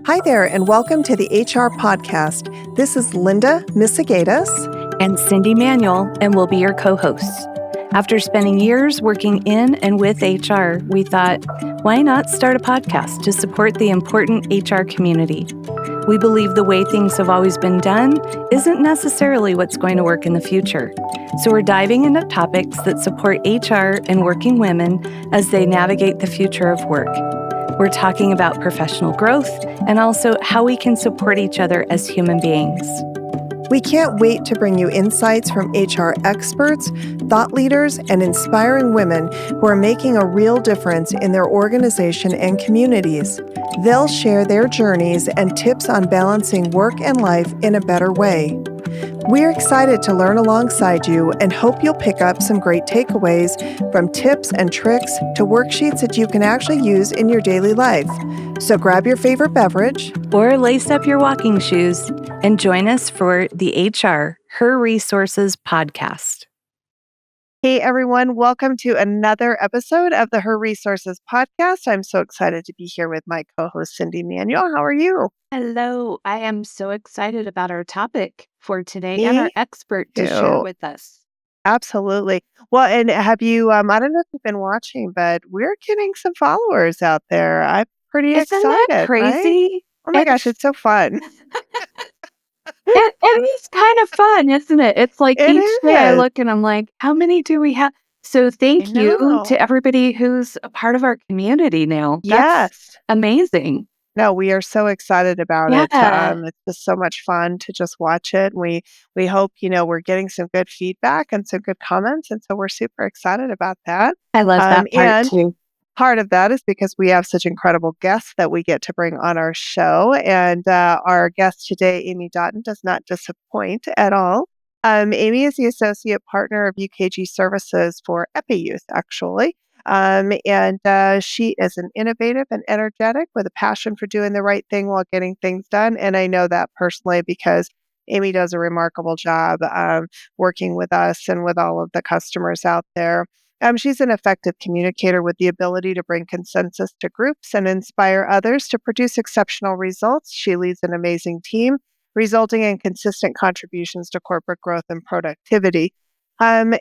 Hi there, and welcome to the HR Podcast. This is Linda Misegadis and Cyndi Manuel, and we'll be your co-hosts. After spending years working in and with HR, we thought, why not start a podcast to support the important HR community? We believe the way things have always been done isn't necessarily what's going to work in the future. So we're diving into topics that support HR and working women as they navigate the future of work. We're talking about professional growth and also how we can support each other as human beings. We can't wait to bring you insights from HR experts, thought leaders, and inspiring women who are making a real difference in their organization and communities. They'll share their journeys and tips on balancing work and life in a better way. We're excited to learn alongside you and hope you'll pick up some great takeaways from tips and tricks to worksheets that you can actually use in your daily life. So grab your favorite beverage or lace up your walking shoes and join us for the HR Her Resources podcast. Hey everyone, welcome to another episode of the Her Resources podcast. I'm so excited to be here with my co-host Cyndi Manuel. How are you? Hello, I am so excited about our topic for today and our expert to share with us. Absolutely. Well, and have you, I don't know if you've been watching, but we're getting some followers out there. I'm pretty excited. Isn't that crazy? Right? Oh my gosh, it's so fun. It is kind of fun, isn't it? It's like each day I look and I'm like, how many do we have? So thank you to everybody who's a part of our community now. That's amazing. No, we are so excited about it. It's just so much fun to just watch it. We hope, we're getting some good feedback and some good comments. And so we're super excited about that. I love that part too. Part of that is because we have such incredible guests that we get to bring on our show. And our guest today, Amy Doughton, does not disappoint at all. Amy is the Associate Partner of UKG Services for EPI-USE, actually. She is an innovative and energetic with a passion for doing the right thing while getting things done. And I know that personally because Amy does a remarkable job working with us and with all of the customers out there. She's an effective communicator with the ability to bring consensus to groups and inspire others to produce exceptional results. She leads an amazing team, resulting in consistent contributions to corporate growth and productivity.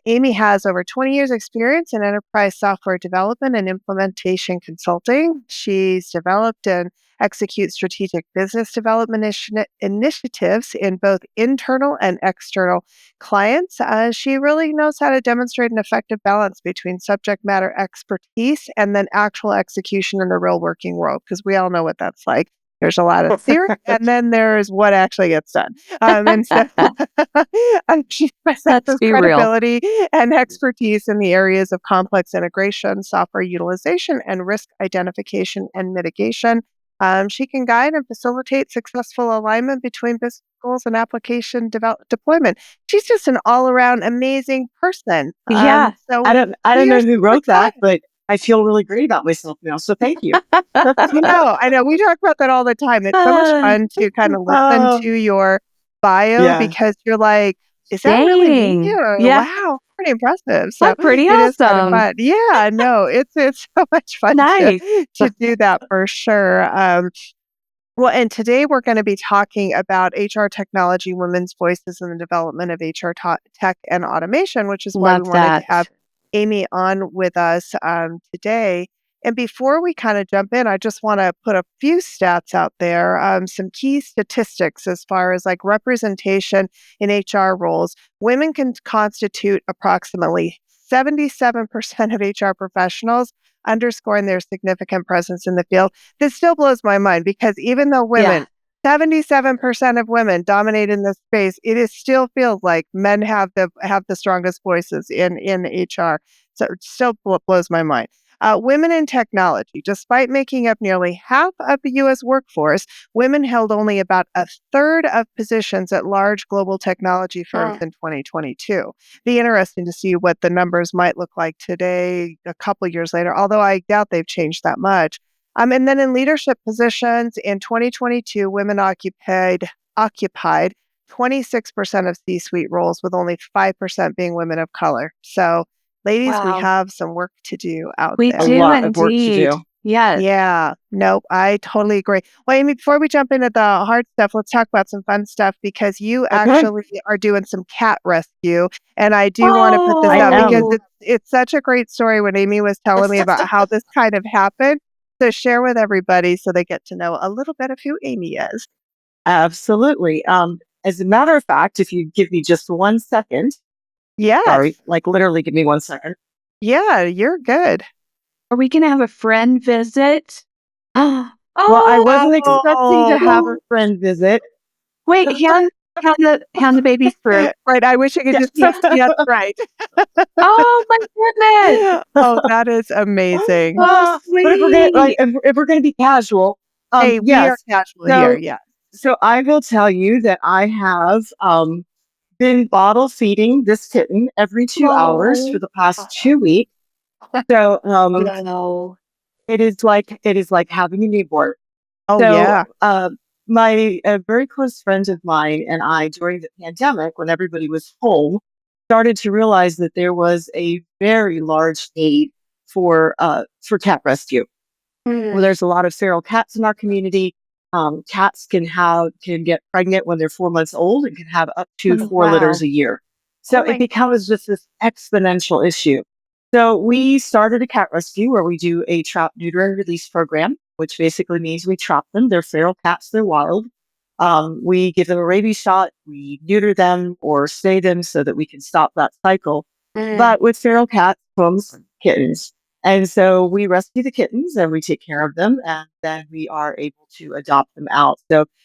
Amy has over 20 years experience in enterprise software development and implementation consulting. She's developed and executes strategic business development initiatives in both internal and external clients. She really knows how to demonstrate an effective balance between subject matter expertise and then actual execution in the real working world, because we all know what that's like. There's a lot of theory, and then there's what actually gets done. And so she possesses credibility and expertise in the areas of complex integration, software utilization, and risk identification and mitigation. She can guide and facilitate successful alignment between business goals and application deployment. She's just an all-around amazing person. So I don't know who wrote that, but I feel really great about myself now. So thank you. I know. We talk about that all the time. It's so much fun to kind of listen to your bio because you're like, is that really me? Or, wow, pretty impressive. So that's pretty awesome. Is kind of fun. Yeah, no, it's so much fun to do that for sure. Well, and today we're going to be talking about HR technology, women's voices in the development of HR tech and automation, which is why we wanted to have Amy on with us today. And before we kind of jump in, I just want to put a few stats out there, some key statistics as far as like representation in HR roles. Women can constitute approximately 77% of HR professionals, underscoring their significant presence in the field. This still blows my mind because even though 77% of women dominate in this space, it still feels like men have the strongest voices in HR. So it still blows my mind. Women in technology, despite making up nearly half of the U.S. workforce, women held only about a third of positions at large global technology firms in 2022. Be interesting to see what the numbers might look like today, a couple years later, although I doubt they've changed that much. And then in leadership positions in 2022, women occupied 26% of C-suite roles, with only 5% being women of color. So ladies, we have some work to do out there. We do a lot of work to do. Yes. Yeah. Nope. I totally agree. Well, Amy, before we jump into the hard stuff, let's talk about some fun stuff because you Okay. actually are doing some cat rescue. And I do want to put this I out because am. it's such a great story when Amy was telling me about how this kind of happened. So share with everybody so they get to know a little bit of who Amy is. Absolutely. As a matter of fact, if you give me just 1 second, Yes. sorry, like literally give me 1 second. Yeah, you're good. Are we going to have a friend visit? Well, Oh, I wasn't expecting to have a no. friend visit. Wait, hand the babies through. Right. I wish I could just Yes. say yes, right. Oh my goodness. Oh, that is amazing. Oh, But sweet. if we're gonna be casual, Hey, we are yes. casual here. So Yeah. so I will tell you that I have been bottle feeding this kitten every 2 hours for Oh, the past 2 weeks. So no. it is like having a newborn. Oh, So yeah. my a very close friend of mine and I, during the pandemic, when everybody was home, started to realize that there was a very large need for cat rescue. Well, Mm. there's a lot of feral cats in our community. Cats can get pregnant when they're 4 months old and can have up to Oh, four litters wow. a year. So Oh it my becomes just this exponential issue. So we started a cat rescue where we do a trap, neuter, and release program, which basically means we trap them. They're feral cats. They're wild. We give them a rabies shot. We neuter them or stay them so that we can stop that cycle. Mm. But with feral cats comes kittens. And so we rescue the kittens and we take care of them, and then we are able to adopt them out.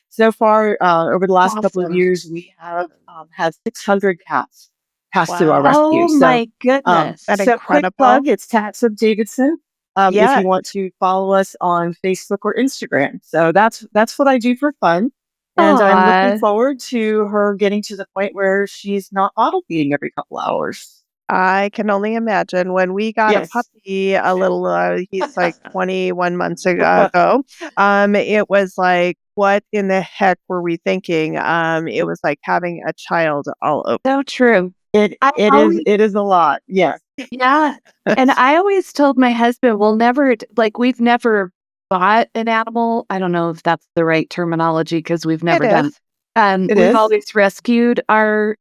So far, over the last couple of Awesome. years, we have had 600 cats pass through our wow. rescue. Oh my goodness. That So quick incredible. plug, it's Tats of Davidson. If Yeah. you want to follow us on Facebook or Instagram. So that's what I do for fun. And I'm looking Aw. forward to her getting to the point where she's not bottle feeding every couple hours. I can only imagine when we got a Yes. puppy a little, he's like 21 months ago. It was like, what in the heck were we thinking? It was like having a child all over. So true. It I it is always, it is a lot. Yes. yeah. And I always told my husband, we've never bought an animal. I don't know if that's the right terminology because we've It never done. is. It We've is. always rescued our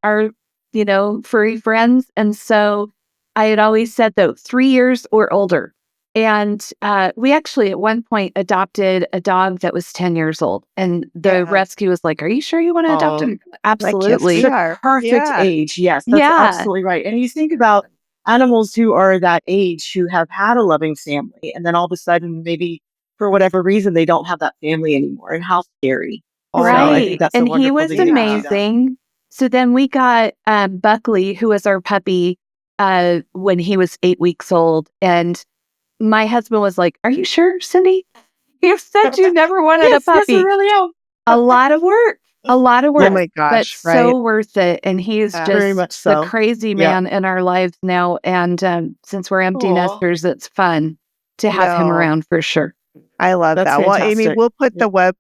furry friends, and so I had always said though 3 years or older. And we actually at one point adopted a dog that was 10 years old, and the Yeah. rescue was like, "Are you sure you want to adopt Oh, him?" Like kids it's Absolutely. we the are. perfect Yeah. age. Yes, that's Yeah. absolutely right. And you think about animals who are that age who have had a loving family, and then all of a sudden, maybe for whatever reason, they don't have that family anymore, and how scary. So I think Right. that's a And he wonderful was thing that you can do that. amazing. So then we got Buckley, who was our puppy, when he was 8 weeks old. And my husband was like, "Are you sure, Cyndi? You said you never wanted a Yes, yes, I puppy." really am. A lot of work, a lot of Oh work, Yes, my but gosh. Right. so worth it. And he is Yeah. very just much the so. crazy Yeah. man in our lives now. And since we're empty Oh, nesters, it's fun to have him No. around for sure. I love that's that. Well, Amy, fantastic. Yeah.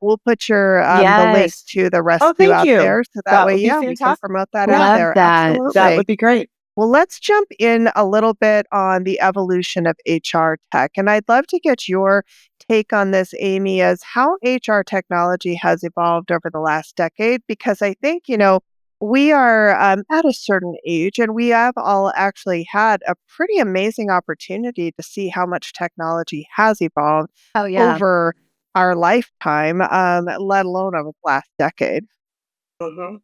we'll put your the link Yes. to the Oh, rescue thank out you. there so that That way, would be yeah, we can fantastic. promote that out Yeah, Love there. that. that would Absolutely. be great. Well, let's jump in a little bit on the evolution of HR tech. And I'd love to get your take on this, Amy, as how HR technology has evolved over the last decade, because I think, we are at a certain age and we have all actually had a pretty amazing opportunity to see how much technology has evolved Oh, yeah. over our lifetime, let alone over the last decade. Mhm.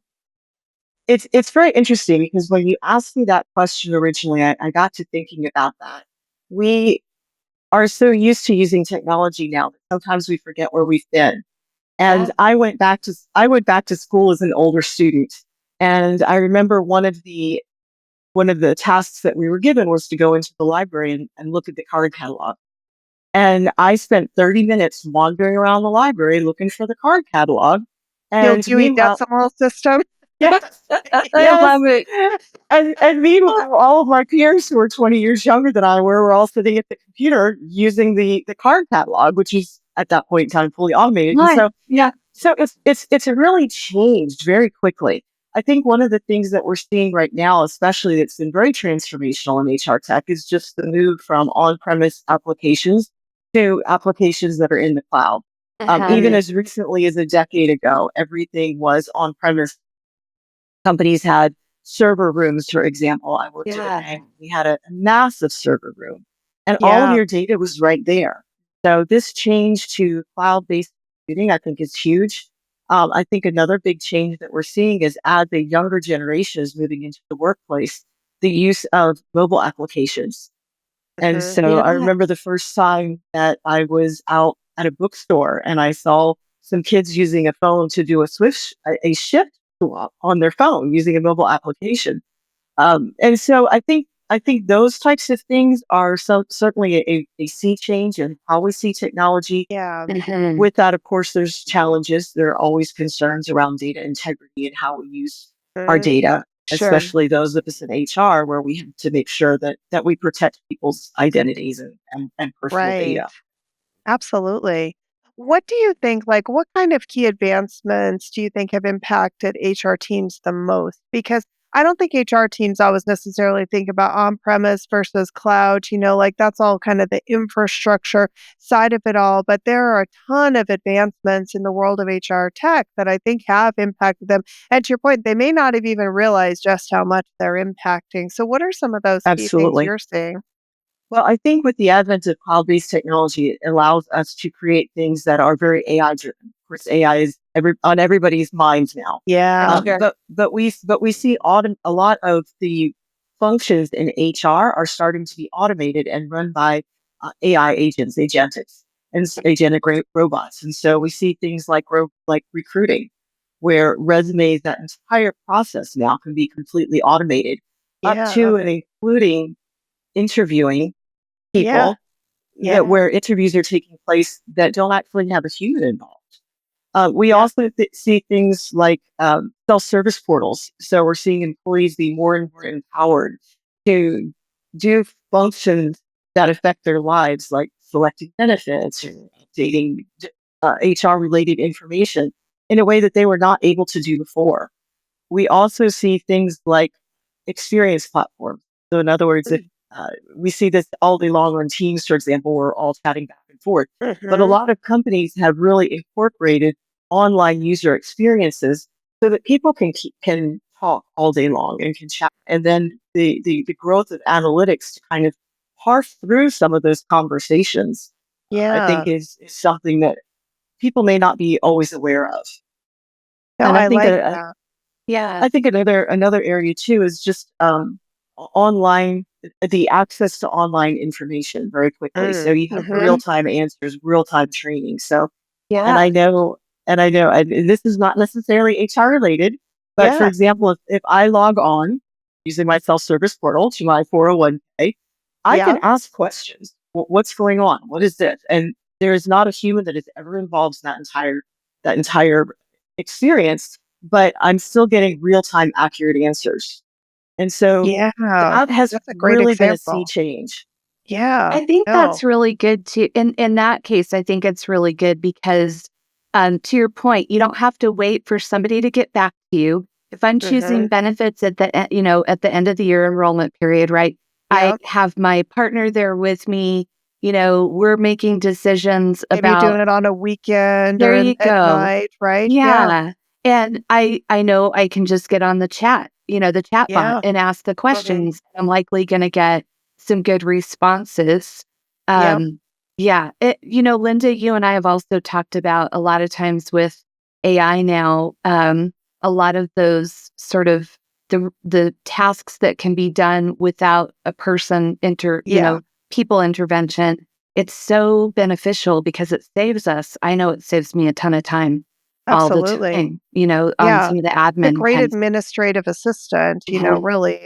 It's very interesting because when you asked me that question originally, I got to thinking about that. We are so used to using technology now that sometimes we forget where we've been. And Yeah. I went back to school as an older student, and I remember one of the tasks that we were given was to go into the library and look at the card catalog. And I spent 30 minutes wandering around the library looking for the card catalog. The old And Dewey meanwhile, Decimal System. yes, I yes. love it. And meanwhile, all of my peers who were 20 years younger than I were all sitting at the computer using the card catalog, which is at that point in time fully automated. And Right. so Yeah. so it's really changed very quickly. I think one of the things that we're seeing right now, especially that's been very transformational in HR tech, is just the move from on-premise applications to applications that are in the cloud. Even as recently as a decade ago, everything was on premise. Companies had server rooms, for example. I worked at a bank. We had a massive server room, and all of Yeah. your data was right there. So this change to cloud-based computing, I think, is huge. I think another big change that we're seeing is as the younger generation is moving into the workplace, the use of mobile applications. And Mhm. so I remember the first time that I was out at a bookstore and I saw some kids using a phone to do a shift swap on their phone using a mobile application. And so I think those types of things are certainly a sea change in how we see technology. Yeah. With that, of course, there's challenges. There are always concerns around data integrity and how we use our Mhm. data, Sure. especially those of us in HR, where we have to make sure that we protect people's identities and personal Right. data. Absolutely. What do you think, like, what kind of key advancements do you think have impacted HR teams the most? Because I don't think HR teams always necessarily think about on premise versus cloud, like that's all kind of the infrastructure side of it all. But there are a ton of advancements in the world of HR tech that I think have impacted them. And to your point, they may not have even realized just how much they're impacting. So, what are some of those key things Absolutely. you're seeing? Well, I think with the advent of cloud-based technology, it allows us to create things that are very AI driven. Of course, AI is on everybody's minds now. Yeah. Sure. But we see a lot of the functions in HR are starting to be automated and run by AI agents, agentics, and agentic robots. And so we see things like recruiting, where resumes, that entire process now can be completely automated, up Yeah. to and including interviewing Yeah. people, that Yeah. where interviews are taking place that don't actually have a human involved. We Yeah. also see things like self-service portals. So we're seeing employees be more and more empowered to do functions that affect their lives, like selecting benefits or updating HR-related information in a way that they were not able to do before. We also see things like experience platforms. So, in other words, if Mm. we see this all day long on Teams, for example, we're all chatting back and forth. But a Mhm. lot of companies have really incorporated online user experiences so that people can talk all day long and can chat. And then the growth of analytics to kind of parse through some of those conversations, I think Yeah. is something that people may not be always aware of. No, And I I think like that. Yeah. I think another area too is just online, the access to online information very quickly. So Mm. you have real Mhm. time answers, real time training. So and Yeah. I know and this is not necessarily HR related, but for Yeah. example, if I log on using my self service portal to my 401k, I can Yeah. ask questions. What's going on? What is this? And there is not a human that is ever involved in that entire experience, but I'm still getting real time accurate answers. And so Yeah. that has That's a great really been a sea example. change. Yeah. I think No. that's really good too. In that case, I think it's really good because, to your point, you don't have to wait for somebody to get back to you. If I'm choosing Mhm. benefits at at the end of the year enrollment period, right? I Yep. have my partner there with me. We're making decisions Maybe you're about. doing it on a weekend There or you at go. night, right? Yeah. Yeah. And I know I can just get on the chat, the chat bot Yeah. and ask the Mhm. questions. I'm likely going to get some good responses. Yep. Yeah. Linda, you and I have also talked about a lot of times with AI now, a lot of those sort of the tasks that can be done without a person Yeah. people intervention. It's so beneficial because it saves us. I know it saves me a ton of time all the Absolutely. time, on Yeah. some of the It's a admin great kinds. administrative assistant, Mhm. really.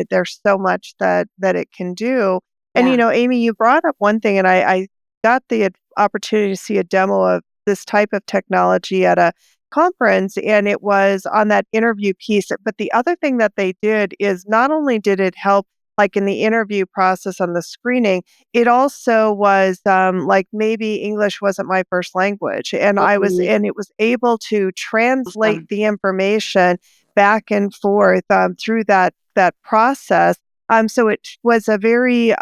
There's so much that it can do. And, Yeah. Amy, you brought up one thing, and I got the opportunity to see a demo of this type of technology at a conference, and it was on that interview piece. But the other thing that they did is not only did it help, like in the interview process on the screening, it also was, like, maybe English wasn't my first language, Mhm. and it was able to translate Awesome. the information back and forth, through that process, so it was a very,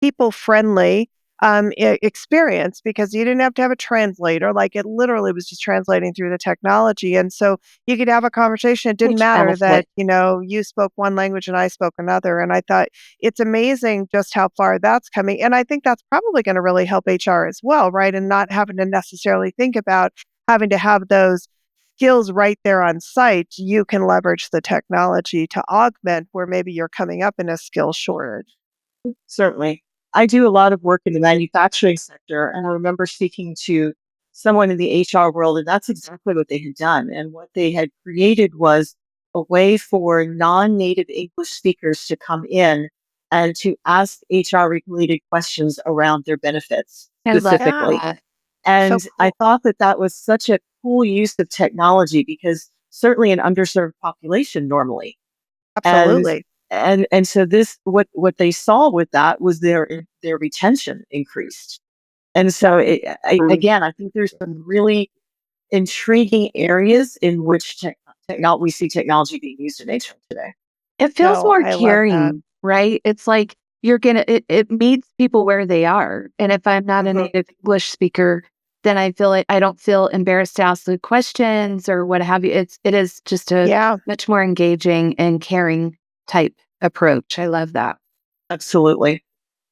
people friendly, experience because you didn't have to have a translator. Like it literally was just translating through the technology. And so you could have a conversation. It didn't Huge matter that, benefit. you spoke one language and I spoke another. And I thought it's amazing just how far that's coming. And I think that's probably going to really help HR as well, right? And not having to necessarily think about having to have those skills right there on site. You can leverage the technology to augment where maybe you're coming up in a skill shortage. Certainly. I do a lot of work in the manufacturing sector, and I remember speaking to someone in the HR world, and that's exactly what they had done. And what they had created was a way for non-native English speakers to come in and to ask HR related questions around their benefits I love specifically. Yeah. that. So And I cool. thought that that was such a cool use of technology because certainly an underserved population normally. And Absolutely. and so this what they saw with that was their retention increased. And so again, I think there's some really intriguing areas in which technology we see technology being used in HR today. It feels No, more I love that. caring, right? It's like it meets people where they are. And if I'm not a Mhm. native English speaker, then I feel like I don't feel embarrassed to ask the questions or what have you. It is just a Yeah. much more engaging and caring type approach. I love that. Absolutely.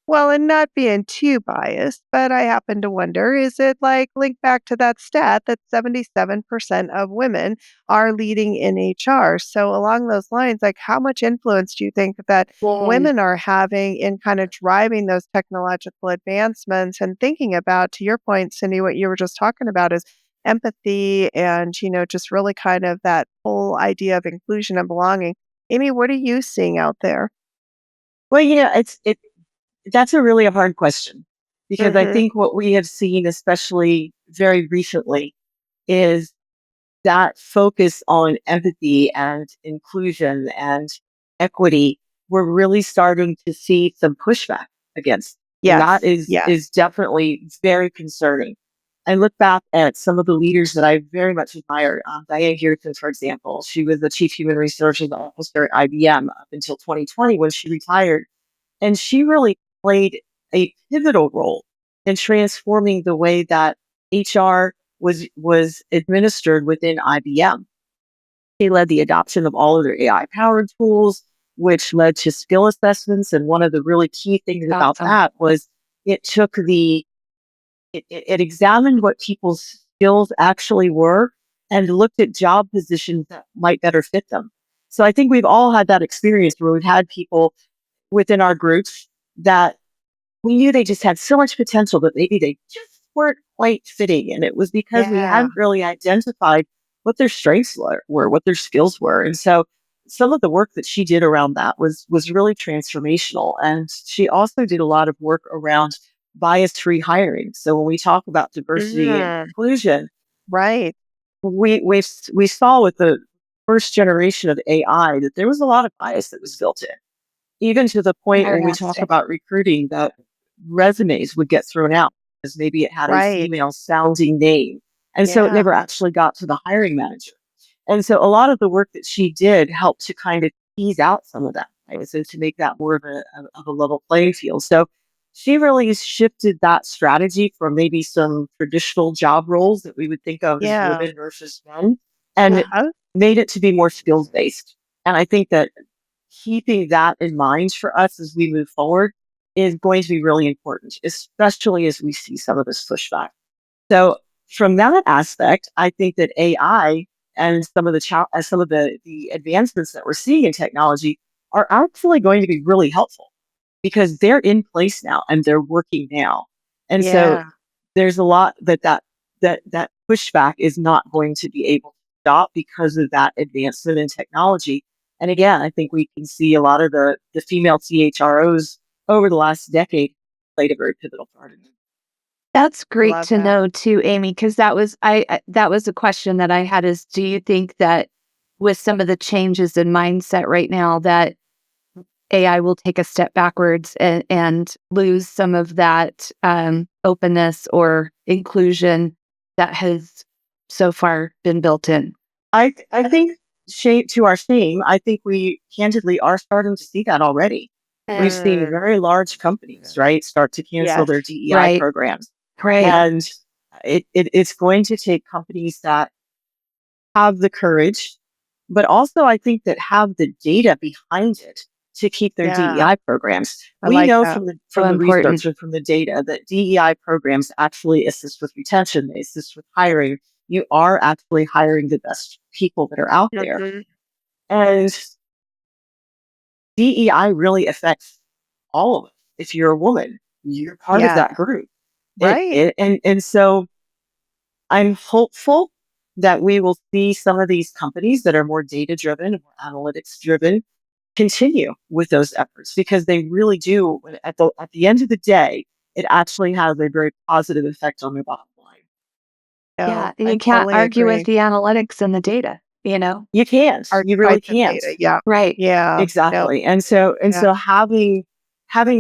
Well, and not being too biased, but I happen to wonder, is it like linked back to that stat that 77% of women are leading in HR? So along those lines, like how much influence do you think that Yes. women are having in kind of driving those technological advancements and thinking about, to your point, Cyndi, what you were just talking about is empathy and, just really kind of that whole idea of inclusion and belonging. Amy, what are you seeing out there? Well, that's a really a hard question because I Hmm. think what we have seen, especially very recently, is that focus on empathy and inclusion and equity, we're really starting to see some pushback against. And that Yes. Yes. is definitely very concerning. I look back at some of the leaders that I very much admire. Diane Geertsen, for example, she was the chief human resources officer at IBM up until 2020 when she retired. And she really played a pivotal role in transforming the way that HR was administered within IBM. He led the adoption of all of their AI powered tools, which led to skill assessments. And one of the really key things about Awesome. that was it took it examined what people's skills actually were and looked at job positions that might better fit them. So I think we've all had that experience where we've had people within our groups that we knew they just had so much potential, but maybe they just weren't quite fitting. And it was because we Yeah. hadn't really identified what their strengths were, what their skills were. And so some of the work that she did around that was really transformational. And she also did a lot of work around bias-free hiring. So when we talk about diversity and Mhm. inclusion, Right. we saw with the first generation of AI that there was a lot of bias that was built in, even to the point when we talk Interesting. about recruiting that resumes would get thrown out because maybe it had a Right. female sounding name. And so it Yeah. never actually got to the hiring manager. And so a lot of the work that she did helped to kind of tease out some of that, right? So to make that more of a level playing field. So she really shifted that strategy from maybe some traditional job roles that we would think of as Yeah. women versus men and Uh-huh. made it to be more skills based. And I think that keeping that in mind for us as we move forward is going to be really important, especially as we see some of this pushback. So, from that aspect, I think that AI and some of the advancements that we're seeing in technology are actually going to be really helpful because they're in place now and they're working now. And so Yeah. there's a lot that pushback is not going to be able to stop because of that advancement in technology. And again, I think we can see a lot of the female CHROs over the last decade played a very pivotal part in it. That's great Love to that. know too, Amy, because that was a question that I had is do you think that with some of the changes in mindset right now that AI will take a step backwards and lose some of that openness or inclusion that has so far been built in? I think shame to our shame, I think we candidly are starting to see that already. We've seen Mm, very large companies, right, start to cancel yes. their DEI Right. programs. Right. And it's going to take companies that have the courage, but also I think that have the data behind it to keep their Yeah. DEI programs. I We like know that. So from the important. research and from the data that DEI programs actually assist with retention, they assist with hiring. You are actually hiring the best people that are out there. Mhm. And DEI really affects all of us. If you're a woman, you're part of Yeah. that group. Right. And so I'm hopeful that we will see some of these companies that are more data driven, more analytics driven, continue with those efforts because they really do. At the end of the day, it actually has a very positive effect on their bottom line. No, Yeah, I you can't totally argue with agree. the analytics and the data, you know? You can't. You really Archetype the can't. data. Yeah. Right. Yeah. No. Exactly. And Yeah. so having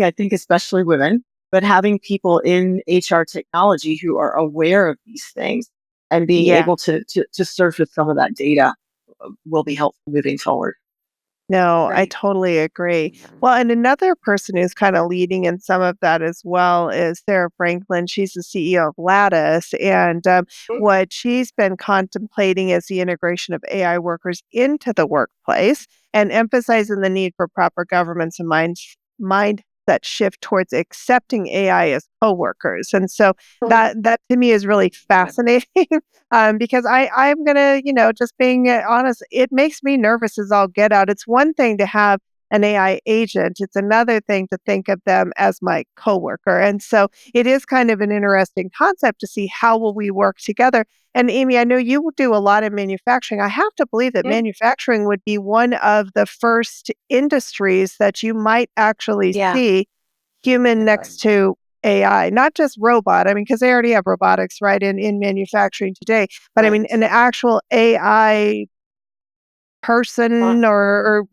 I think especially women, but having people in HR technology who are aware of these things and being Yeah. able to surface some of that data will be helpful moving forward. No, I Right. totally agree. Well, and another person who's kind of leading in some of that as well is Sarah Franklin. She's the CEO of Lattice. And what she's been contemplating is the integration of AI workers into the workplace and emphasizing the need for proper governance and mindset shift towards accepting AI as coworkers. And so that to me is really fascinating. Because I'm gonna, just being honest, it makes me nervous as all get out. It's one thing to have an AI agent. It's another thing to think of them as my coworker. And so it is kind of an interesting concept to see how will we work together. And Amy, I know you do a lot of manufacturing. I have to believe that manufacturing would be one of the first industries that you might actually Yeah. see human next to AI, not just robot. I mean, because they already have robotics, right, in manufacturing today. But I mean, Right. an actual AI Uh, person, or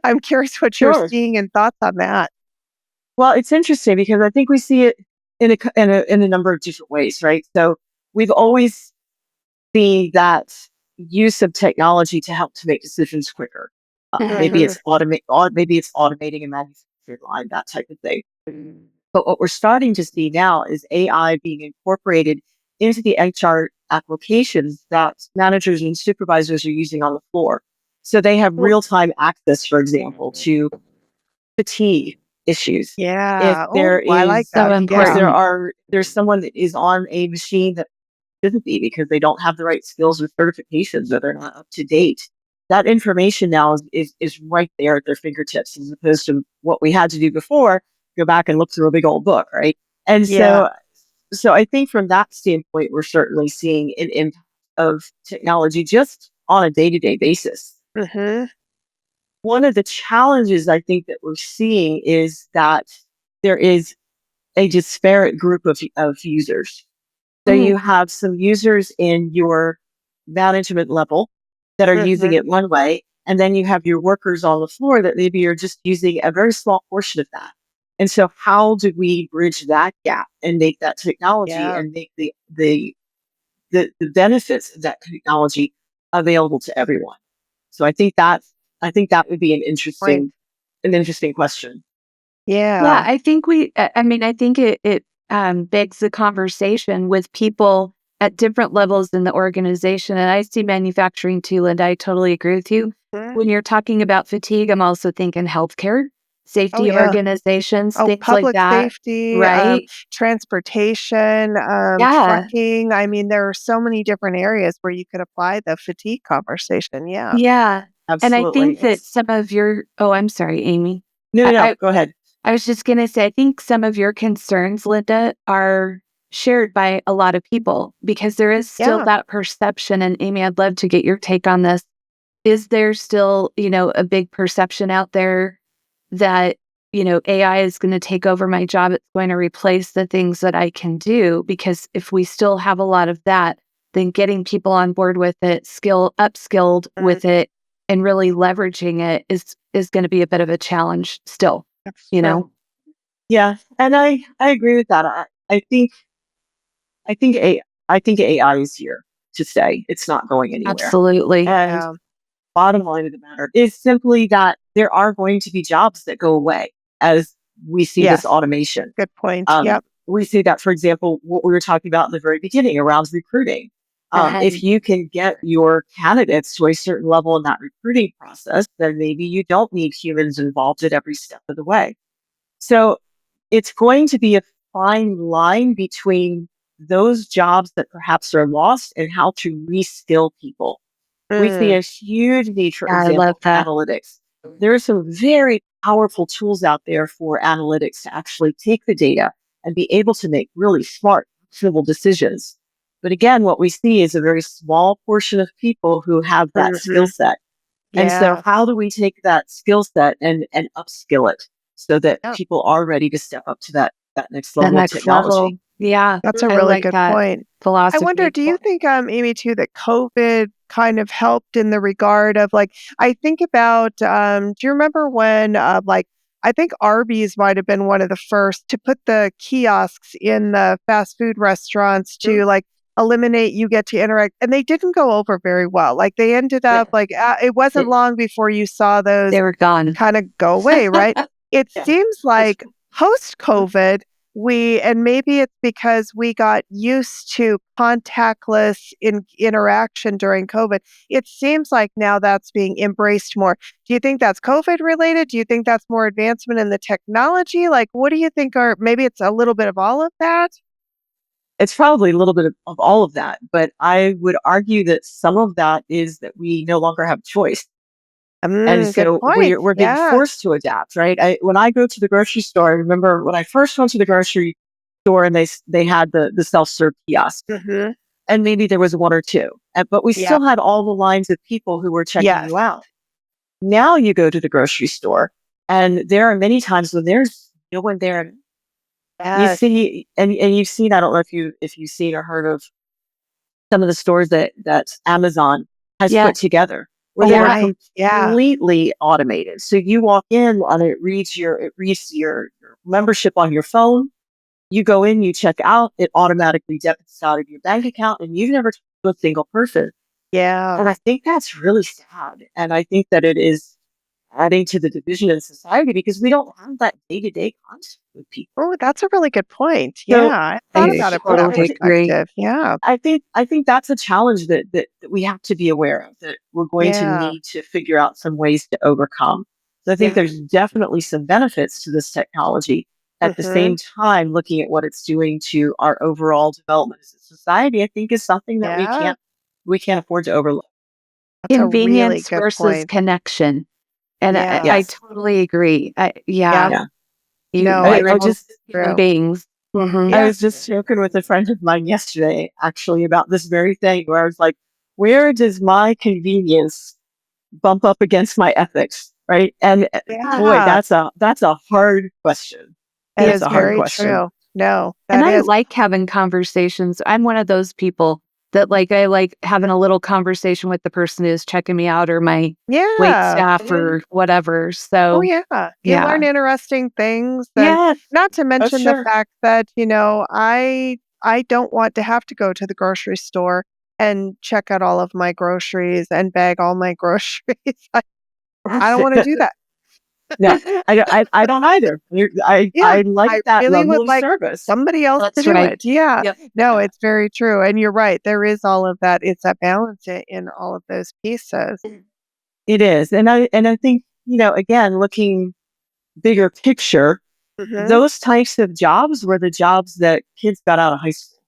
I'm curious what you're sure. seeing and thoughts on that. Well, it's interesting because I think we see it in a number of different ways, right? So we've always seen that use of technology to help to make decisions quicker. Maybe Mhm. maybe it's automating a manufacturing line, that type of thing. But what we're starting to see now is AI being incorporated into the HR applications that managers and supervisors are using on the floor. So they have Well, real time access, for example, to fatigue issues. If yeah. there Oh, I like is, So that. if Yeah. important. there's someone that is on a machine that shouldn't be because they don't have the right skills or certifications or they're not up to date. That information now is right there at their fingertips as opposed to what we had to do before, go back and look through a big old book, right? And Yeah. so I think from that standpoint, we're certainly seeing an impact of technology just on a day-to-day basis. Mhm. One of the challenges I think that we're seeing is that there is a disparate group of users. So Mm. you have some users in your management level that are using Mhm. it one way, and then you have your workers on the floor that maybe are just using a very small portion of that. And so how do we bridge that gap and make that technology Yeah. and make the benefits of that technology available to everyone? So I think that would be Point. an interesting question. Yeah, Yeah. I think I mean, I think it begs the conversation with people at different levels in the organization. And I see manufacturing too, Linda. I totally agree with you. Mhm. When you're talking about fatigue, I'm also thinking healthcare, Oh safety yeah. organizations, Oh, things like public that. safety, Right? transportation, Yeah. trucking. I mean, there are so many different areas where you could apply the fatigue conversation. Yeah. Yeah. And I Absolutely. think that some of your, oh, I'm sorry, Amy. No, no, I, no. I Go ahead. I was just going to say, I think some of your concerns, Linda, are shared by a lot of people because there is still Yeah. that perception. And Amy, I'd love to get your take on this. Is there still, a big perception out there that, AI is going to take over my job? It's going to replace the things that I can do? Because if we still have a lot of that, then getting people on board with it, upskilled Mm, with it, and really leveraging it is going to be a bit of a challenge still, that's you true. know? Yeah, and I agree with that. I think I think AI is here to stay. It's not going anywhere. Absolutely. And Yeah. bottom line of the matter is simply that there are going to be jobs that go away. as we see Yes. this automation. Good point. Yep. We see that, for example, what we were talking about in the very beginning around recruiting. If you can get your candidates to a certain level in that recruiting process, then maybe you don't need humans involved at every step of the way. So it's going to be a fine line between those jobs that perhaps are lost and how to reskill people. We see a huge need, for I example, love that. analytics. There are some very powerful tools out there for analytics to actually take the data and be able to make really smart, actionable decisions. But again, what we see is a very small portion of people who have that skill set. And so Yeah. how do we take that skill set and upskill it so that Yeah. people are ready to step up to that next The level of next technology? level. Yeah. That's a I really like good that point. I philosophy. wonder, do you think, Amy, too, that COVID kind of helped in the regard of like, I think about, do you remember when, like, I think Arby's might have been one of the first to put the kiosks in the fast food restaurants to like eliminate you get to interact, and they didn't go over very well. Like they ended Yeah. up like it wasn't long before you saw those They were gone. kind of go away, right? It Yeah. seems like post-COVID, and maybe it's because we got used to contactless interaction during COVID. It seems like now that's being embraced more. Do you think that's COVID related? Do you think that's more advancement in the technology? Like, what do you think are maybe it's a little bit of all of that? It's probably a little bit of all of that, but I would argue that some of that is that we no longer have choice. And Good so point. we're being Yeah. forced to adapt, right? When I go to the grocery store, I remember when I first went to the grocery store and they had the self-serve kiosk, Mm-hmm. and maybe there was one or two, but we Yeah. still had all the lines of people who were checking Yes. you out. Now you go to the grocery store, and there are many times when there's no one there. You Yes. see, and you've seen. I don't know if you've seen or heard of some of the stores that Amazon has Yeah. put together, where Oh, they're right. Yeah. completely automated. So you walk in and it reads your membership on your phone. You go in, you check out, it automatically debits out of your bank account, and you've never talked to a single person. Yeah. And I think that's really sad. And I think that it is adding to the division in society because we don't have that day-to-day contact with people. Oh, that's a really good point. So Yeah, I thought I about it from that totally agree. perspective. Yeah. I think that's a challenge that we have to be aware of, that we're going to Yeah. need to figure out some ways to overcome. So I think Yeah. there's definitely some benefits to this technology. At the Mhm. same time, looking at what it's doing to our overall development as a society, I think is something that Yeah. we can't afford to overlook. That's a really Convenience good versus point. connection. And I Yeah. Yes. totally agree. Yeah. Yeah. No, I I totally just human true. beings. Mhm. I Yeah. was just joking with a friend of mine yesterday, actually, about this very thing, where I was like, where does my convenience bump up against my ethics? Right. And boy, Yeah. that's a hard question. That That's is a hard very question. true. No, And that I is. like having conversations. I'm one of those people that I like having a little conversation with the person who's checking me out or my wait Yeah. staff or whatever. Oh, So yeah. You yeah. learn interesting things, and Yes, not to oh, mention the sure. fact that, I don't want to have to go to the grocery store and check out all of my groceries and bag all my groceries. I don't wanna do that. No, I don't either. Yeah, I like I that really level would of like service. somebody else to That's do right. it. Yeah. Yep. No, Yeah. it's very true, and you're right, there is all of that. It's a balance in all of those pieces. It is. And I think, again, looking bigger picture, Mhm. those types of jobs were the jobs that kids got out of high school,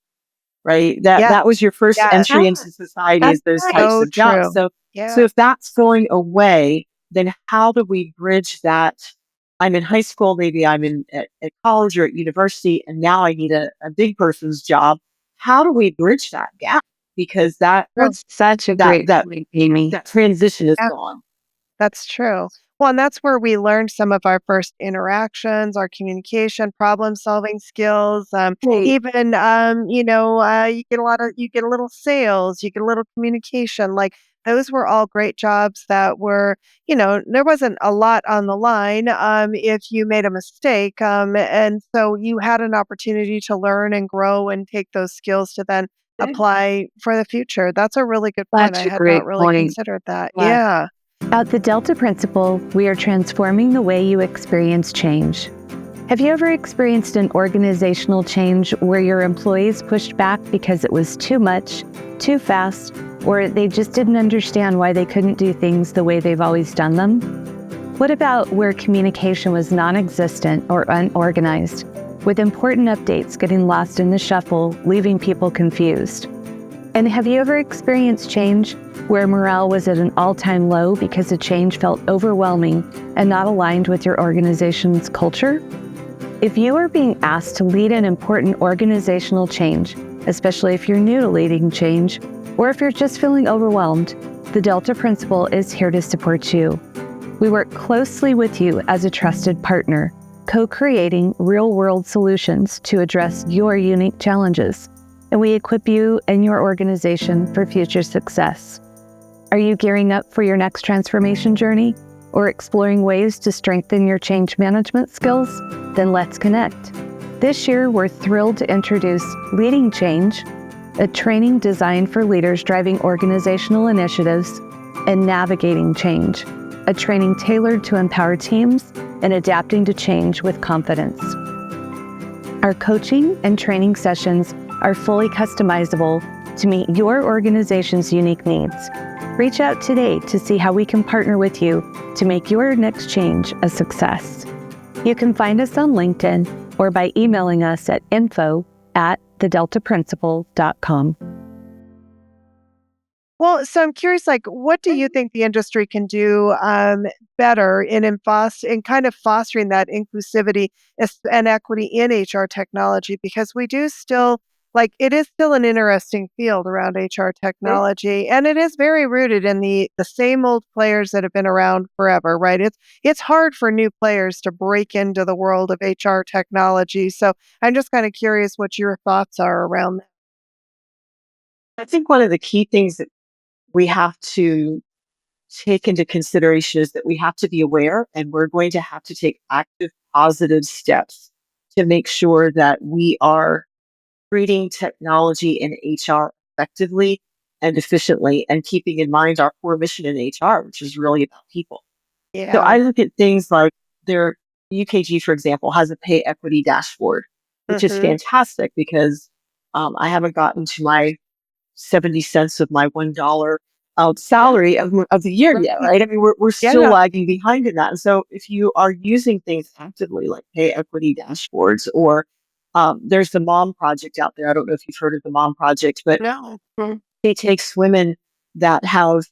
right? Yeah, That was your first yes. entry into society, That's is those right. types So of jobs. true. So Yeah. if that's going away, then how do we bridge that? I'm in high school, maybe I'm at college or at university, and now I need a big person's job. How do we bridge that gap? Because True. That's such a that great that point, Amy. that transition is Yeah. gone. That's true. Well, and that's where we learned some of our first interactions, our communication, problem-solving skills, Hey, even, you get a little sales, you get a little communication, like, those were all great jobs that were, there wasn't a lot on the line, if you made a mistake, and so you had an opportunity to learn and grow and take those skills to then apply for the future. That's a really good point. I such a had not great really point. considered that. Yeah. Yeah. At the Delta Principle, we are transforming the way you experience change. Have you ever experienced an organizational change where your employees pushed back because it was too much, too fast, or they just didn't understand why they couldn't do things the way they've always done them? What about where communication was non-existent or unorganized, with important updates getting lost in the shuffle, leaving people confused? And have you ever experienced change where morale was at an all-time low because the change felt overwhelming and not aligned with your organization's culture? If you are being asked to lead an important organizational change, especially if you're new to leading change, or if you're just feeling overwhelmed, the Delta Principle is here to support you. We work closely with you as a trusted partner, co-creating real-world solutions to address your unique challenges, and we equip you and your organization for future success. Are you gearing up for your next transformation journey or exploring ways to strengthen your change management skills? Then let's connect. This year, we're thrilled to introduce Leading Change, a training designed for leaders driving organizational initiatives, and Navigating Change, a training tailored to empower teams and adapting to change with confidence. Our coaching and training sessions are fully customizable to meet your organization's unique needs. Reach out today to see how we can partner with you to make your next change a success. You can find us on LinkedIn or by emailing us at info@thedeltaprinciple.com. Well, so I'm curious, like, what do you think the industry can do better in kind of fostering that inclusivity and equity in HR technology? Because we do still, like, it is still an interesting field around HR technology, and it is very rooted in the same old players that have been around forever, right? It's hard for new players to break into the world of HR technology. So I'm just kind of curious what your thoughts are around that. I think one of the key things that we have to take into consideration is that we have to be aware and we're going to have to take active, positive steps to make sure that we are treating technology in HR effectively and efficiently and keeping in mind our core mission in HR, which is really about people. So Yeah. I look at things like their UKG, for example, has a pay equity dashboard, which is Mm-hmm. fantastic because I haven't gotten to my 70 cents of my $1 salary of the year yet, Right. right? I mean, we're still Yeah. lagging behind in that. And so if you are using things actively like pay equity dashboards or there's the Mom Project out there. I don't know if you've heard of the Mom Project, but No. Mm. it takes women that have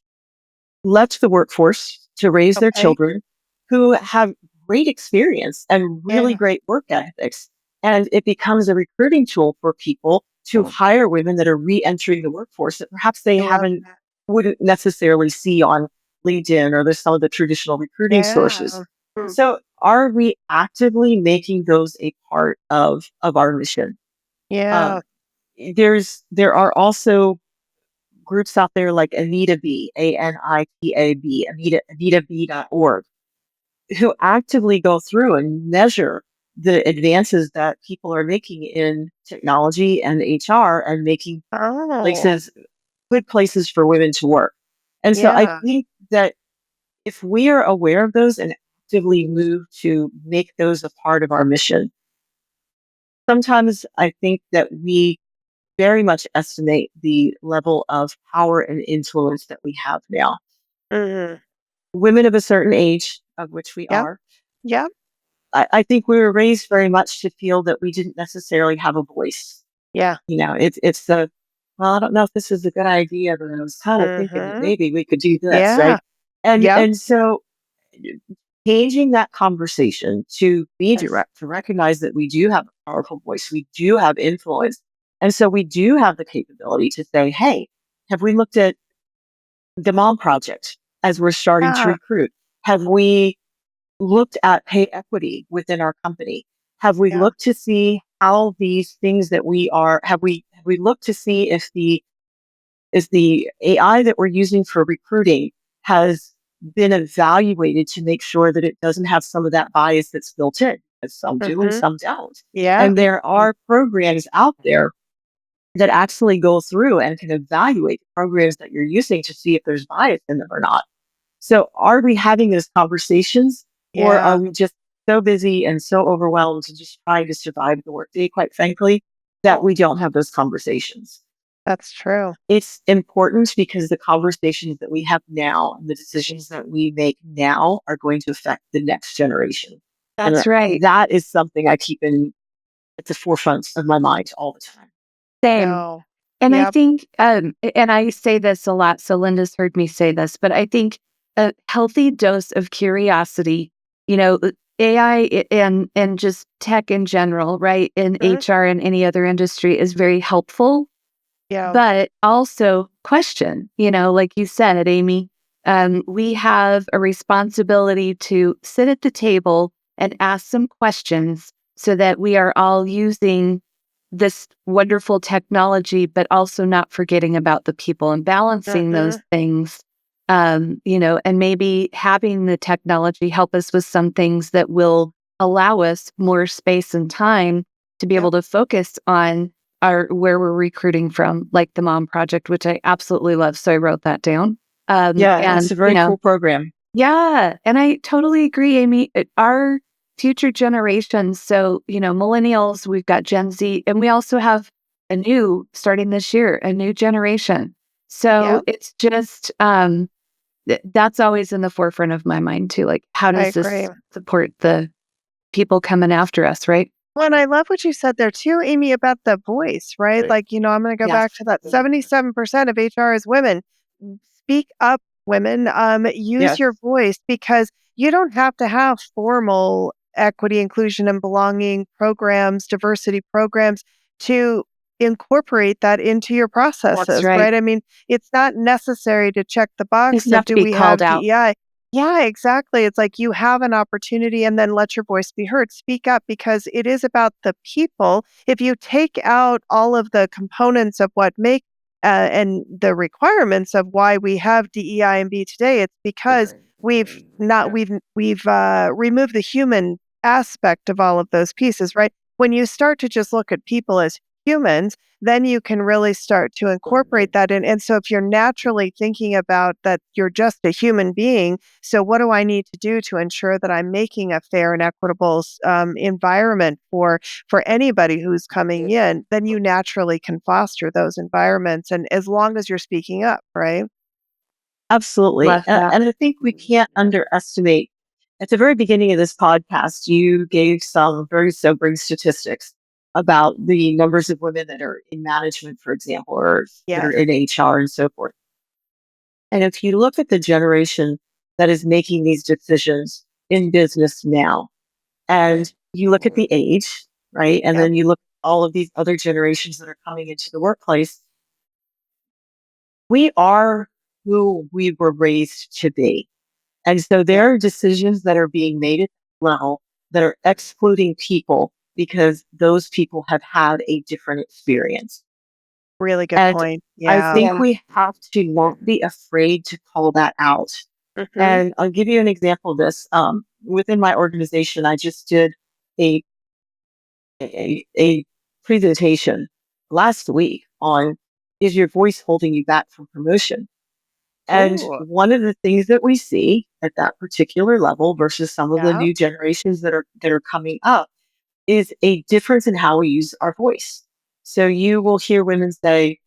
left the workforce to raise their Okay. children who have great experience and really Yeah. great work ethics. And it becomes a recruiting tool for people to hire women that are re-entering the workforce that perhaps they I love haven't that. wouldn't necessarily see on LinkedIn or some of the traditional recruiting sources. Yeah. Mm. So are we actively making those a part of our mission? Yeah. Um, there are also groups out there like Anita B, ANITAB, AnitaB.org, who actively go through and measure the advances that people are making in technology and HR and making Oh, places good places for women to work. And so I yeah. think that if we are aware of those and actively move to make those a part of our mission, sometimes I think that we very much estimate the level of power and influence that we have now. Mhm. Women of a certain age, of which we Yep. are, Yep. I think we were raised very much to feel that we didn't necessarily have a voice. Yeah. You know, it's the, well, I don't know if this is a good idea, but I was kind of thinking that Mhm. maybe we could do this, Yeah. right? And Yep. and so changing that conversation to be Yes. direct, to recognize that we do have a powerful voice, we do have influence. And so we do have the capability to say, hey, have we looked at the Mom Project as we're starting to Yeah. recruit? Have we looked at pay equity within our company? Have we Yeah. looked to see how these things that have we looked to see if the AI that we're using for recruiting has been evaluated to make sure that it doesn't have some of that bias that's built in, as some do and Mhm. some don't. Yeah. And there are programs out there that actually go through and can evaluate the programs that you're using to see if there's bias in them or not. So are we having those conversations, or are Yeah, we just so busy and so overwhelmed and just trying to survive the workday, quite frankly, that we don't have those conversations? that's true. It's important because the conversations that we have now and the decisions that we make now are going to affect the next generation. That's And right. that is something I keep at the forefront of my mind all the time. Same. No. And I Yep. think, and I say this a lot, so Linda's heard me say this, but I think a healthy dose of curiosity, AI and just tech in general, right, in Mhm. HR and any other industry is very helpful, Yeah. but also question, like you said, Amy, we have a responsibility to sit at the table and ask some questions so that we are all using this wonderful technology, but also not forgetting about the people and balancing those Mhm. things. And maybe having the technology help us with some things that will allow us more space and time to be able Yep. to focus on our where we're recruiting from, like the Mom Project, which I absolutely love. So I wrote that down. Yeah, And it's a very cool program. yeah, and I totally agree, Amy. Our future generations, so, millennials, we've got Gen Z, and we also have starting this year, a new generation. So Yep. it's just, that's always in the forefront of my mind too. Like, how I does agree. this support the people coming after us, right? Well, and I love what you said there too, Amy, about the voice, right? Right. Like, I'm going to go Yes. back to that 77% of HR is women. Speak up, women. Use your Yes. voice because you don't have to have formal equity, inclusion, and belonging programs, diversity programs to incorporate that into your That's processes, right. right? I mean, it's not necessary to check the Just box of enough to do be we called have out. DEI? Yeah, exactly. It's like you have an opportunity and then let your voice be heard. Speak up because it is about the people. If you take out all of the components of what make and the requirements of why we have DEI and B today, it's because we've removed the human aspect of all of those pieces, right? When you start to just look at people as humans, then you can really start to incorporate that in. And so if you're naturally thinking about that you're just a human being, so what do I need to do to ensure that I'm making a fair and equitable environment for anybody who's coming in? Then you naturally can foster those environments, and as long as you're speaking up, right? Absolutely. Love that. And I think we can't underestimate. At the very beginning of this podcast, you gave some very sobering statistics about the numbers of women that are in management, for example, or that are Yes. in HR and so forth. And if you look at the generation that is making these decisions in business now, and you look at the age, right? And Yep. then you look at all of these other generations that are coming into the workplace, we are who we were raised to be. And so Yeah. there are decisions that are being made at that level that are excluding people because those people have had a different experience. Really good And point. I Yeah. think we have to not be afraid to call that out. Hmm. And I'll give you an example of this. Within my organization, I just did a, a presentation last week on, is your voice holding you back from promotion? And Ooh. one of the things that we see at that particular level versus some of the Yeah. new generations that are coming up is a difference in how we use our voice. So you will hear women say,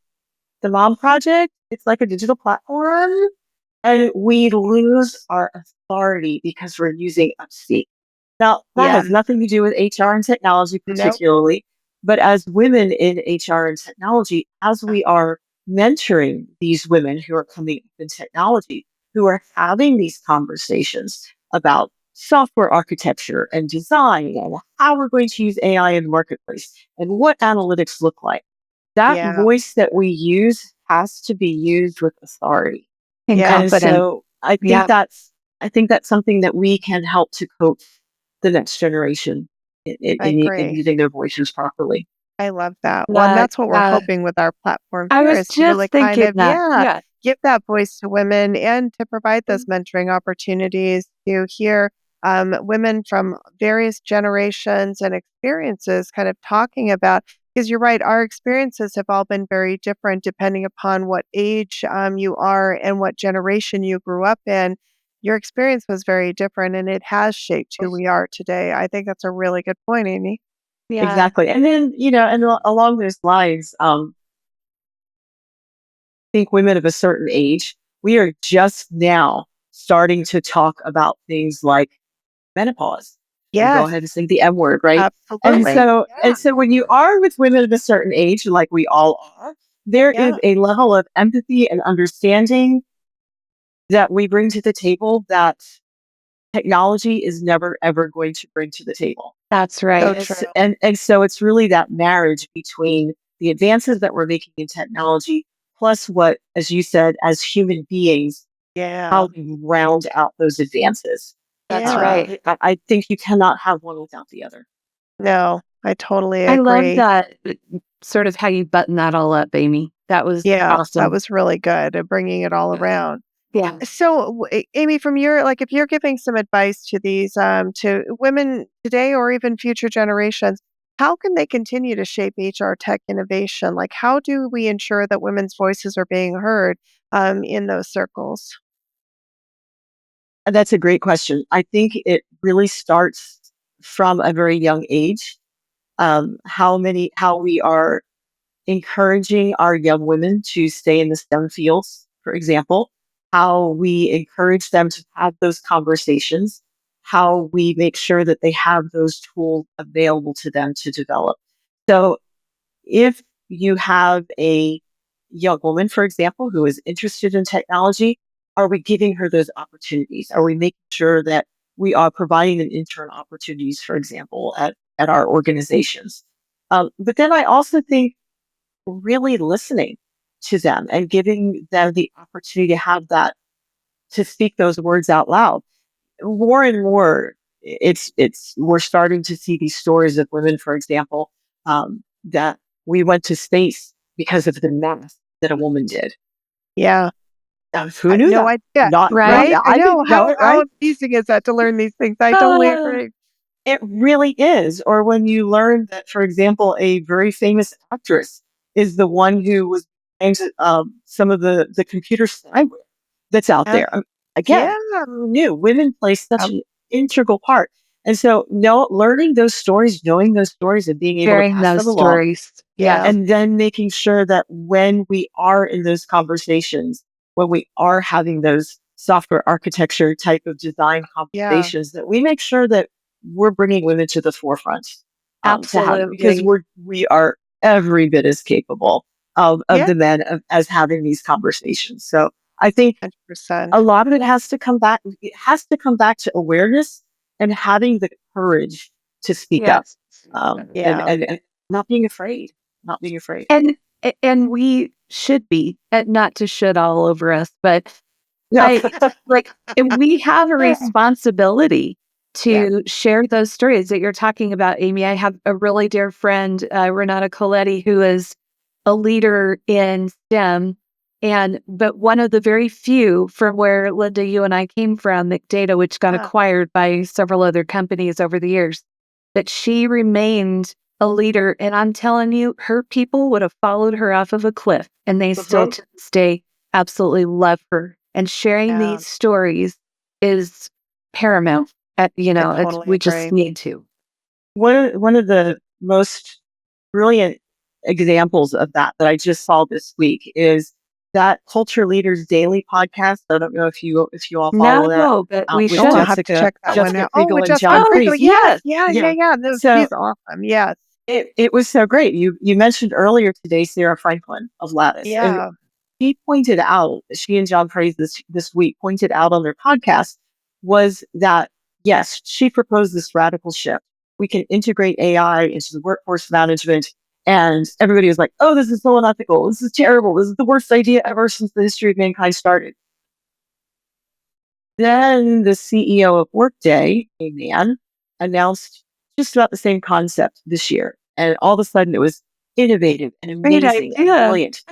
the Mom Project, it's like a digital platform, and we lose our authority because we're using upspeak. Now, that Yeah. has nothing to do with HR and technology Nope. particularly, but as women in HR and technology, as we are mentoring these women who are coming up in technology, who are having these conversations about software architecture and design and how we're going to use AI in the marketplace and what analytics look like. That Yeah. voice that we use has to be used with authority. And Yeah. And confident. so Yeah. I think that's something that we can help to coach the next generation I in agree. using their voices properly. I love that. Well, and That, that's what we're hoping with our platform I here was is to really just kind thinking of, that. Yeah. give that voice to women and to provide those mentoring opportunities to hear women from various generations and experiences kind of talking about, because you're right, our experiences have all been very different depending upon what age you are and what generation you grew up in. your experience was very different and it has shaped who we are today. I think that's a really good point, Amy. Yeah. Exactly. And then, and along those lines, think women of a certain age, we are just now starting to talk about things like menopause. We'll go Yes, ahead and say the M word, right? And absolutely. so, Yeah. and so when you are with women of a certain age, like we all are, there Yeah. is a level of empathy and understanding that we bring to the table that technology is never, ever going to bring to the table. That's right. So And, true. and so it's really that marriage between the advances that we're making in technology, plus what, as you said, as human beings, Yeah. how we round out those advances. That's Yeah. right. I think you cannot have one without the other. No, I totally I love agree. that sort of how you button that all up, Amy. That was Yeah, awesome. that was really good at bringing it all around. Yeah. So, Amy, from your like, if you're giving some advice to these to women today or even future generations, how can they continue to shape HR tech innovation? Like, how do we ensure that women's voices are being heard in those circles? And that's a great question. I think it really starts from a very young age. How we are encouraging our young women to stay in the STEM fields, for example, how we encourage them to have those conversations, how we make sure that they have those tools available to them to develop. So if you have a young woman, for example, who is interested in technology, are we giving her those opportunities? Are we making sure that we are providing them intern opportunities, for example, at our organizations? But then I also think really listening to them and giving them the opportunity to have that, to speak those words out loud. More and more, we're starting to see these stories of women, for example, that we went to space because of the math that a woman did. Yeah, Who knew no that? idea, Not right? I I know didn't know it, how right? amazing is that to learn these things? I totally agree. It really is. Or when you learn that, for example, a very famous actress is the one who was behind some of the computer spyware that's out Yeah, there. Again, yeah, who knew? Women play such um, an integral part. And so, learning those stories, knowing those stories, and being able to Sharing pass those them along, stories. yeah, Yes. and then making sure that when we are in those conversations, when we are having those software architecture type of design yeah, conversations, that we make sure that we're bringing women to the forefront, to have, because Absolutely. we are every bit as capable of yeah, the men as having these conversations. So I think 100%. a lot of it has to come back. It has to come back to awareness and having the courage to speak up, Yes. Yeah, and not being afraid, not being afraid. And we should be, and not to shit all over us, but Yeah. and we have a responsibility yeah, to share those stories that you're talking about, Amy. I have a really dear friend, Renata Coletti, who is a leader in STEM, but one of the very few from where Linda, you and I came from, McData, which got yeah, acquired by several other companies over the years, that she remained a leader. And I'm telling you, her people would have followed her off of a cliff, and they still to this day absolutely love her. And sharing yeah. these stories is paramount. I totally We agree. just need to. One of the most brilliant examples of that I just saw this week is that Culture Leaders Daily podcast. I don't know if you all follow that, No, but we with Oh, I'll should. have to check that one Jessica out. Oh, Kriegel with and Jessica John Kriegel. Priest. Yes, Yes. yeah, yeah, Yeah. yeah. No, So she's awesome. Yes. it was so great. You mentioned earlier today Sarah Franklin of Lattice, and Yeah. she and John Praise this week pointed out on their podcast was that, yes, she proposed this radical shift. We can integrate AI into the workforce management. And everybody was like, oh, this is so unethical. This is terrible. This is the worst idea ever since the history of mankind started. Then the CEO of Workday, a man, announced just about the same concept this year. And all of a sudden it was innovative and Great amazing and idea. brilliant.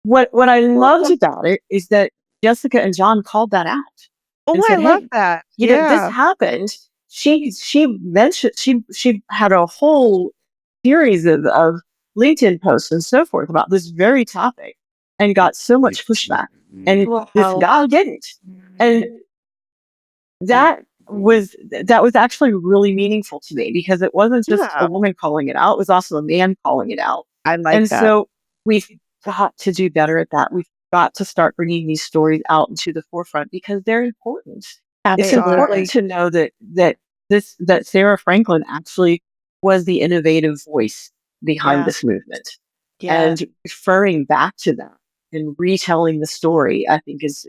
What I loved about it is that Jessica and John called that out Oh, and I said, love "Hey, that. this Yeah. happened." She mentioned she had a whole series of LinkedIn posts and so forth about this very topic, and got so much pushback. And this Wow. guy didn't. And that was actually really meaningful to me because it wasn't just Yeah, a woman calling it out, it was also a man calling it out. I like And that. so we've got to do better at that. We've got to start bringing these stories out into the forefront because they're important. It's They are. important to know that Sarah Franklin actually was the innovative voice behind Yeah, this movement. yeah. And referring back to that and retelling the story, I think is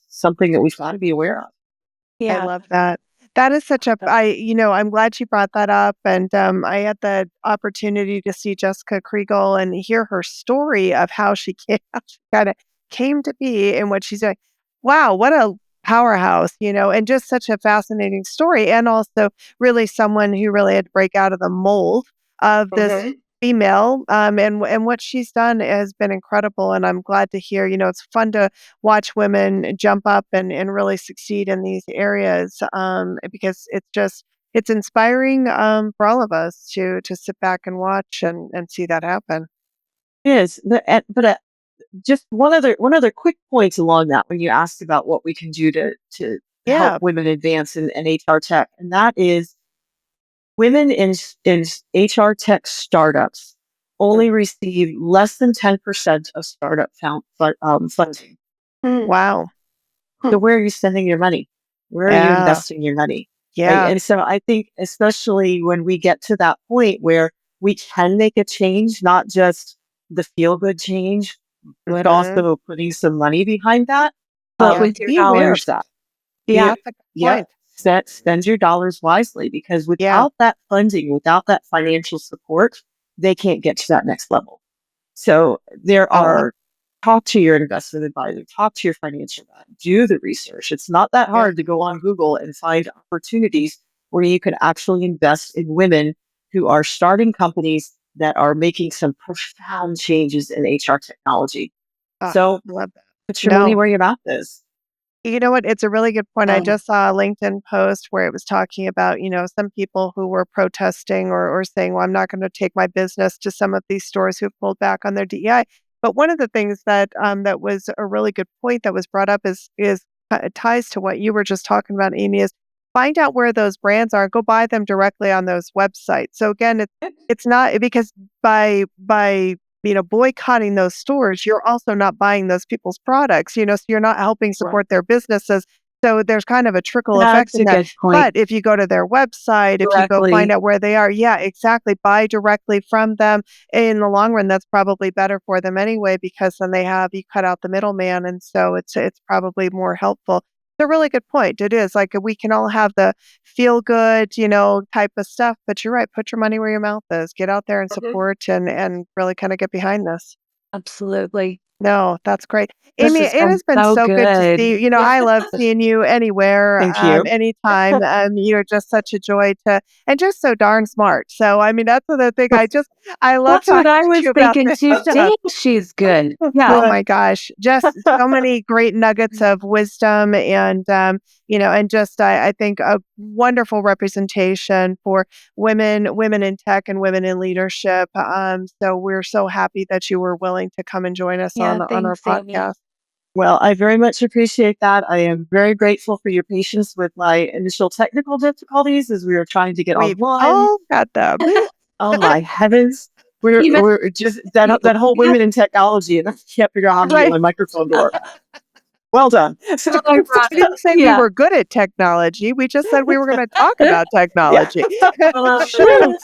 something that we've got to be aware of. I Yeah. love that. That is such a I'm glad you brought that up, and, I had the opportunity to see Jessica Kriegel and hear her story of how she came how she kinda came to be and what she's doing. Wow, what a powerhouse, and just such a fascinating story, and also really someone who really had to break out of the mold of this Mhm. female, and what she's done has been incredible, and I'm glad to hear, it's fun to watch women jump up and really succeed in these areas because it's inspiring for all of us to sit back and watch and see that happen. It is, but just one other quick point along that when you asked about what we can do to help Yeah. women advance in HR tech, and that is women in HR tech startups only receive less than 10% of startup funding. Wow. So where are you spending your money? Where are you Yeah. investing your money? Right. Yeah. And so I think, especially when we get to that point where we can make a change, not just the feel good change, but Hmm. also putting some money behind that, Vote Yeah. with your be aware of dollars. that. Yeah. Be, That's a good yeah, point. spend your dollars wisely because Yeah. without that funding, without that financial support, they can't get to that next level. So there Oh, are talk to your investment advisor, talk to your financial advisor, do the research. It's not that yeah. hard to go on Google and find opportunities where you can actually invest in women who are starting companies that are making some profound changes in HR technology. Oh, So I love that. put your money No, where your mouth is. you know what? It's a really good point. I Um, just saw a LinkedIn post where it was talking about, some people who were protesting or saying, well, I'm not going to take my business to some of these stores who pulled back on their DEI. But one of the things that was a really good point that was brought up is it ties to what you were just talking about, Amy, is find out where those brands are, go buy them directly on those websites. So again, it's not because by boycotting those stores, you're also not buying those people's products, so you're not helping Right. support their businesses. So there's kind of a trickle effect that's in a that. good point. But if you go to their website, if you go find Directly. out where they are, yeah, exactly, buy directly from them. In the long run, that's probably better for them anyway, because then you cut out the middleman, and so it's probably more helpful. It's a really good point. It is like we can all have the feel good, type of stuff. But you're right. Put your money where your mouth is. Get out there and Mhm. support and really kind of get behind this. Absolutely. No, that's great. This Amy, has it been has been so so good to see good. you. I love seeing you anywhere, Thank you. anytime. You're just such a joy and just so darn smart. So, I mean, that's the thing. I love That's what talking I to was you about thinking this too. stuff. Dang, she's good. Oh Yeah. my gosh, just so many great nuggets of wisdom and just I think a wonderful representation for women in tech and women in leadership. So we're so happy that you were willing to come and join us Yeah. on our Thanks, Amy. podcast. Well, I very much appreciate that. I am very grateful for your patience with my initial technical difficulties as we were trying to get We've online. all got them. Oh my heavens. Even We're just you. that whole women in technology, and I can't figure out how to get Right. my microphone to work. Well done. So, We didn't say we Yeah. were good at technology. We just said we were going to talk about yeah. technology. Woo.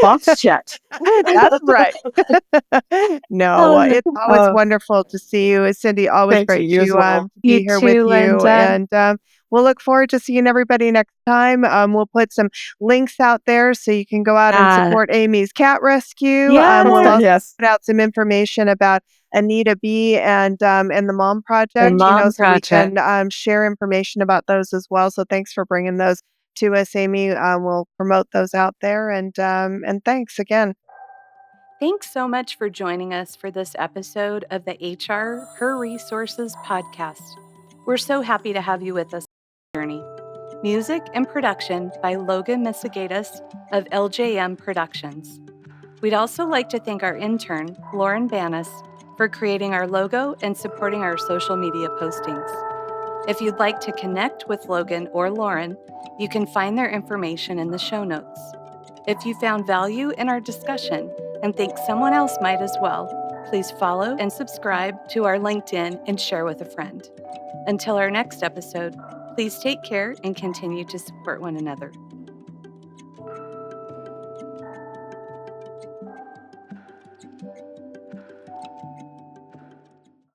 Box checked. That's right. No, it's always uh, wonderful to see you. Cyndi, always thank you. great You as well. to You be here with too, you. Linda. And we'll look forward to seeing everybody next time. We'll put some links out there so you can go out and Yeah. support Amy's cat rescue. We'll Yes. also yes. put out some information about Anita B and the Mom The Project, Mom so we Project. can share information about those as well. So thanks for bringing those to us, Amy. We'll promote those out there, and thanks again. Thanks so much for joining us for this episode of the HR Her Resources podcast. We're so happy to have you with us on the journey. Music and production by Logan Misegadis of LJM Productions. We'd also like to thank our intern, Lauren Banas, for creating our logo and supporting our social media postings. If you'd like to connect with Logan or Lauren, you can find their information in the show notes. If you found value in our discussion and think someone else might as well, please follow and subscribe to our LinkedIn and share with a friend. Until our next episode, please take care and continue to support one another.